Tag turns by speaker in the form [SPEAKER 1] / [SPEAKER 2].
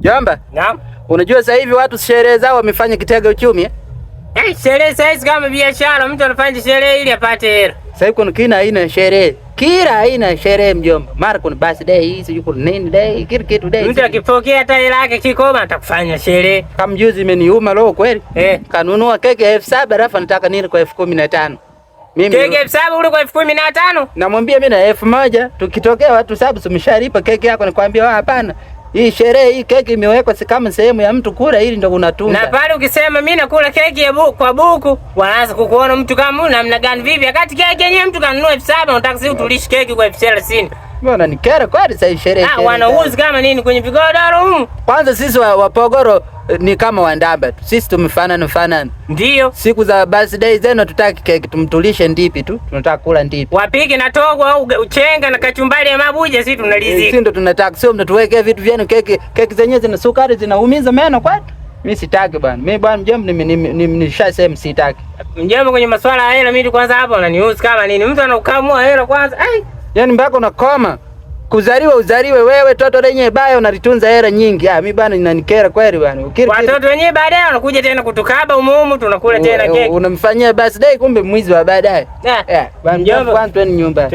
[SPEAKER 1] Jomba.
[SPEAKER 2] Naam.
[SPEAKER 1] Unajua sasa hivi watu sherehe zao wamefanya kitega uchumi eh?
[SPEAKER 2] Sherehe sasa kama biashara, mtu anafanya sherehe ili apate hela.
[SPEAKER 1] Sasa hivi kuna kila aina sherehe. Kila aina sherehe mjomba. Mara kuna birthday hizi, yuko nini day, kila kitu day.
[SPEAKER 2] Mtu akipokea hata hela yake kikoma atakufanya sherehe.
[SPEAKER 1] Kama juzi imeniuma roho kweli. Kanunua keki 7,000 alafu nataka nini kwa 15,000. Mimi
[SPEAKER 2] keki 7,000 ule kwa 15,000?
[SPEAKER 1] Namwambia mimi na 1,000, tukitokea watu 7 sumeshalipa keki yako, nikwambia hapana. Hii sherehe hii keki imewekwa si kama sehemu ya mtu kula, ili ndo unatunda.
[SPEAKER 2] Na pale ukisema mimi nakula keki ya kwa buku, wanaanza kukuona mtu kama huyu namna gani vipi? Wakati keki yenyewe mtu kanunua 7,000, unataka sisi tulishi keki kwa 30,000.
[SPEAKER 1] Mbona nikera kweli sasa sherehe.
[SPEAKER 2] Wanauzi kama nini kwenye vigodoro humu?
[SPEAKER 1] Kwanza sisi wapogoro ni kama wandamba tu. Sisi tumefanana.
[SPEAKER 2] Ndio.
[SPEAKER 1] Siku za birthday zenu tutaki keki, tumtulishe ndipi tu. Tunataka kula ndipi.
[SPEAKER 2] Wapike na togo au uchenga na kachumbari ya mabuja, sisi tunalizika.
[SPEAKER 1] Sisi ndo tunataka, sio mnatuwekea vitu vyenu keki zenyewe zina sukari zinaumiza meno kwani? Mimi sitaki bwana. Mimi bwana mjomba nishasema sitaki.
[SPEAKER 2] Mjomba kwenye masuala ya hela mimi kwanza hapa unanihusu kama nini? Mtu anakukamua hela kwanza.
[SPEAKER 1] Yaani mpaka unakoma. Uzaliwe wewe toto lenye baya unalitunza hela nyingi. Mimi bwana inanikera kweli bwana.
[SPEAKER 2] Watoto wenyewe baadaye wanakuja tena kutukaba umumu tunakula tena keki.
[SPEAKER 1] Unamfanyia birthday kumbe mwizi wa baadaye.
[SPEAKER 2] Bwana mjomba,
[SPEAKER 1] kwanza twende nyumba.